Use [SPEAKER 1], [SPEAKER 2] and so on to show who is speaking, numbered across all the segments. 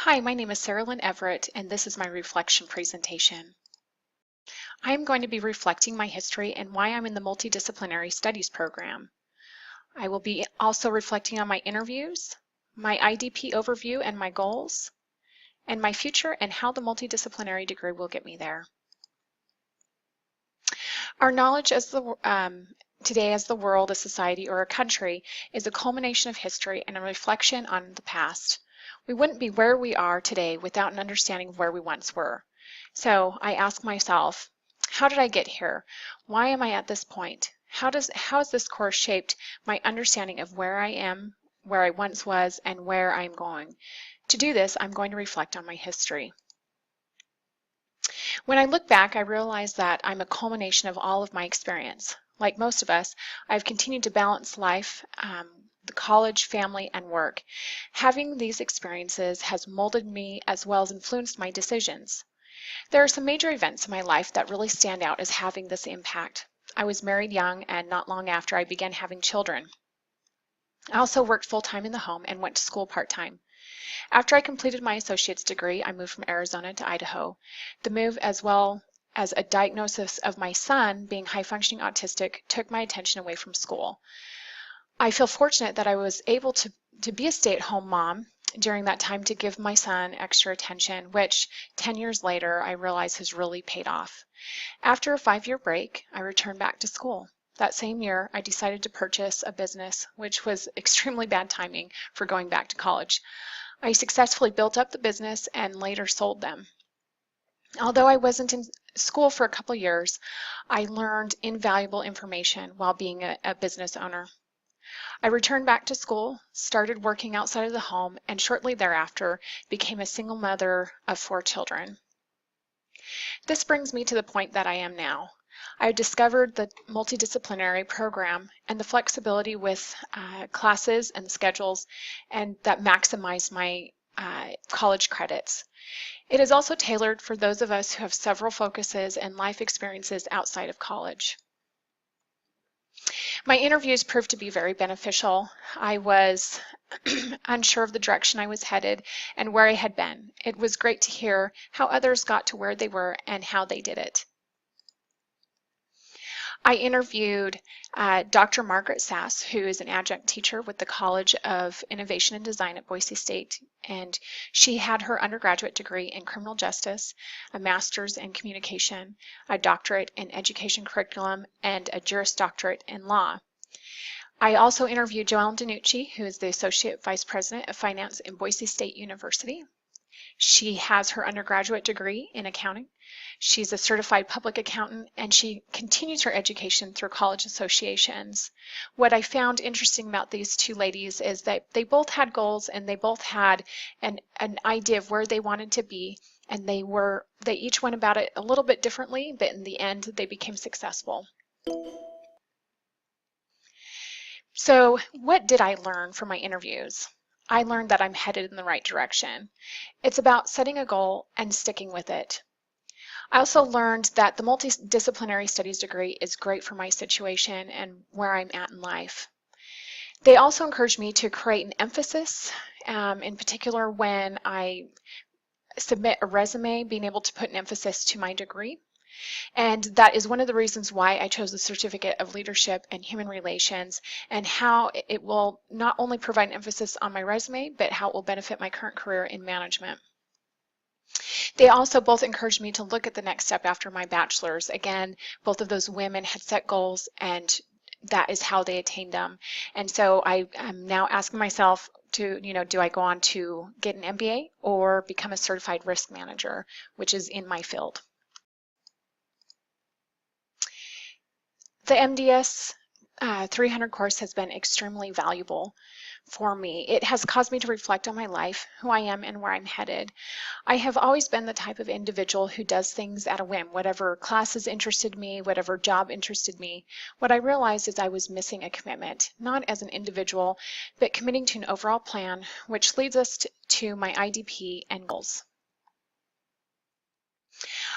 [SPEAKER 1] Hi, my name is Saralyn Everett, and this is my reflection presentation. I am going to be reflecting my history and why I'm in the Multidisciplinary Studies program. I will be also reflecting on my interviews, my IDP overview and my goals, and my future and how the multidisciplinary degree will get me there. Our knowledge today as the world, a society, or a country is a culmination of history and a reflection on the past. We wouldn't be where we are today without an understanding of where we once were. So I ask myself, how did I get here? Why am I at this point? How has this course shaped my understanding of where I am, where I once was, and where I'm going? To do this, I'm going to reflect on my history. When I look back, I realize that I'm a culmination of all of my experience. Like most of us, I've continued to balance life, the college, family, and work. Having these experiences has molded me as well as influenced my decisions. There are some major events in my life that really stand out as having this impact. I was married young, and not long after I began having children. I also worked full-time in the home and went to school part-time. After I completed my associate's degree, I moved from Arizona to Idaho. The move, as well as a diagnosis of my son being high-functioning autistic, took my attention away from school. I feel fortunate that I was able to be a stay-at-home mom during that time to give my son extra attention, which 10 years later I realize has really paid off. After a 5-year break, I returned back to school. That same year, I decided to purchase a business, which was extremely bad timing for going back to college. I successfully built up the business and later sold them. Although I wasn't in school for a couple years, I learned invaluable information while being a business owner. I returned back to school, started working outside of the home, and shortly thereafter became a single mother of 4 children. This brings me to the point that I am now. I discovered the multidisciplinary program and the flexibility with classes and schedules and that maximize my college credits. It is also tailored for those of us who have several focuses and life experiences outside of college. My interviews proved to be very beneficial. I was unsure of the direction I was headed and where I had been. It was great to hear how others got to where they were and how they did it. I interviewed Dr. Margaret Sass, who is an adjunct teacher with the College of Innovation and Design at Boise State, and she had her undergraduate degree in criminal justice, a master's in communication, a doctorate in education curriculum, and a Juris Doctorate in law. I also interviewed Joellen Danucci, who is the Associate Vice President of Finance in Boise State University. She has her undergraduate degree in accounting. She's a certified public accountant, and she continues her education through college associations. What I found interesting about these two ladies is that they both had goals and they both had an idea of where they wanted to be, and they each went about it a little bit differently, but in the end they became successful. So what did I learn from my interviews? I learned that I'm headed in the right direction. It's about setting a goal and sticking with it. I also learned that the multidisciplinary studies degree is great for my situation and where I'm at in life. They also encouraged me to create an emphasis, in particular when I submit a resume, being able to put an emphasis to my degree. And that is one of the reasons why I chose the Certificate of Leadership and Human Relations, and how it will not only provide an emphasis on my resume, but how it will benefit my current career in management. They also both encouraged me to look at the next step after my bachelor's. Again, both of those women had set goals, and that is how they attained them. And so I am now asking myself to, do I go on to get an MBA or become a certified risk manager, which is in my field. The MDS 300 course has been extremely valuable for me. It has caused me to reflect on my life, who I am, and where I'm headed. I have always been the type of individual who does things at a whim. Whatever classes interested me, whatever job interested me, what I realized is I was missing a commitment, not as an individual, but committing to an overall plan, which leads us to my IDP and goals.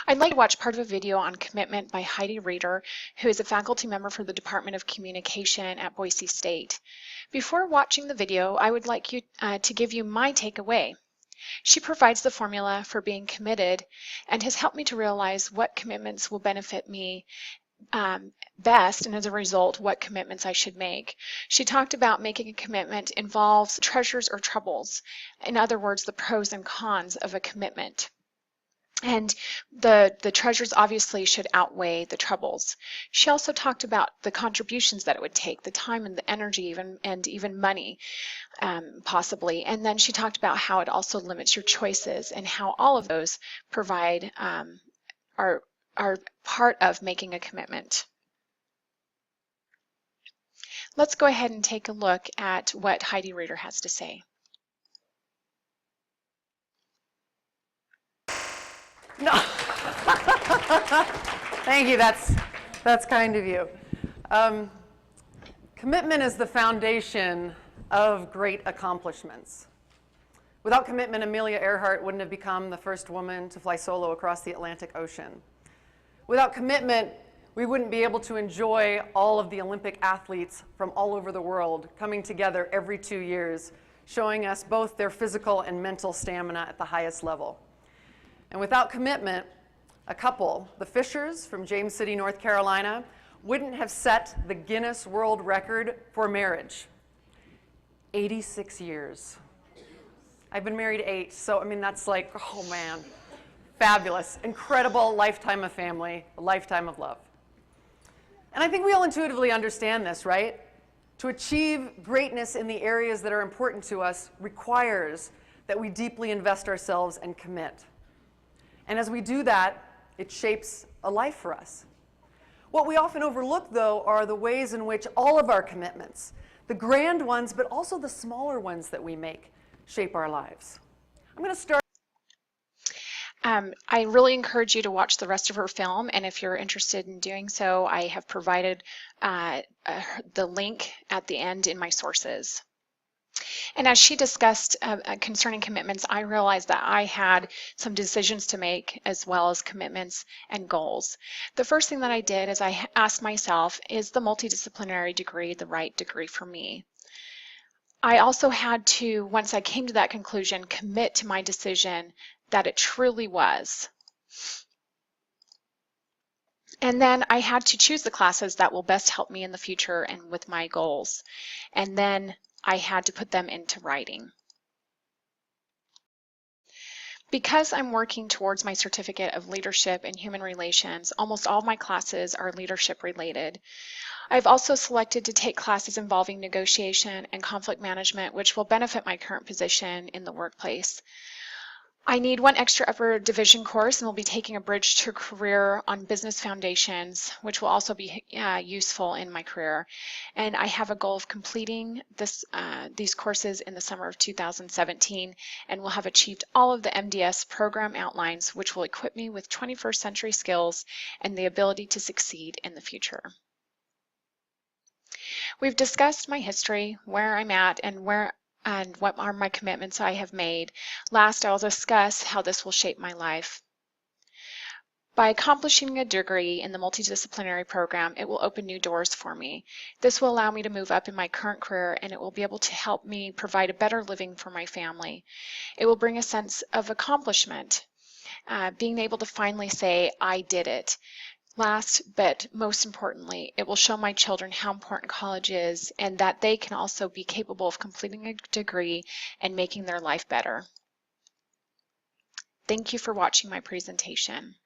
[SPEAKER 1] I'd like to watch part of a video on commitment by Heidi Reeder, who is a faculty member for the Department of Communication at Boise State. Before watching the video, I would like to give you my takeaway. She provides the formula for being committed and has helped me to realize what commitments will benefit me best, and as a result, what commitments I should make. She talked about making a commitment involves treasures or troubles. In other words, the pros and cons of a commitment. And the treasures obviously should outweigh the troubles. She also talked about the contributions that it would take, the time and the energy, and even money, possibly. And then she talked about how it also limits your choices and how all of those provide are part of making a commitment. Let's go ahead and take a look at what Heidi Reeder has to say.
[SPEAKER 2] No. Thank you. That's kind of you. Commitment is the foundation of great accomplishments. Without commitment, Amelia Earhart wouldn't have become the first woman to fly solo across the Atlantic Ocean. Without commitment, we wouldn't be able to enjoy all of the Olympic athletes from all over the world coming together every 2 years, showing us both their physical and mental stamina at the highest level. And without commitment, a couple, the Fishers from James City, North Carolina, wouldn't have set the Guinness World Record for marriage. 86 years. I've been married 8, so I mean, that's like, oh man, fabulous, incredible lifetime of family, a lifetime of love. And I think we all intuitively understand this, right? To achieve greatness in the areas that are important to us requires that we deeply invest ourselves and commit. And as we do that, it shapes a life for us. What we often overlook, though, are the ways in which all of our commitments, the grand ones, but also the smaller ones that we make, shape our lives. I'm going to start.
[SPEAKER 1] I really encourage you to watch the rest of her film, and if you're interested in doing so, I have provided the link at the end in my sources. And as she discussed concerning commitments, I realized that I had some decisions to make as well as commitments and goals. The first thing that I did is I asked myself, is the multidisciplinary degree the right degree for me? I also had to, once I came to that conclusion, commit to my decision that it truly was. And then I had to choose the classes that will best help me in the future and with my goals. And then I had to put them into writing. Because I'm working towards my certificate of leadership and human relations, almost all of my classes are leadership related. I've also selected to take classes involving negotiation and conflict management, which will benefit my current position in the workplace. I need one extra upper division course and will be taking a bridge to career on business foundations, which will also be useful in my career. And I have a goal of completing these courses in the summer of 2017, and will have achieved all of the MDS program outlines, which will equip me with 21st century skills and the ability to succeed in the future. We've discussed my history, where I'm at, and what are my commitments I have made. Last, I'll discuss how this will shape my life. By accomplishing a degree in the multidisciplinary program, it will open new doors for me. This will allow me to move up in my current career, and it will be able to help me provide a better living for my family. It will bring a sense of accomplishment, being able to finally say, I did it. Last, but most importantly, it will show my children how important college is and that they can also be capable of completing a degree and making their life better. Thank you for watching my presentation.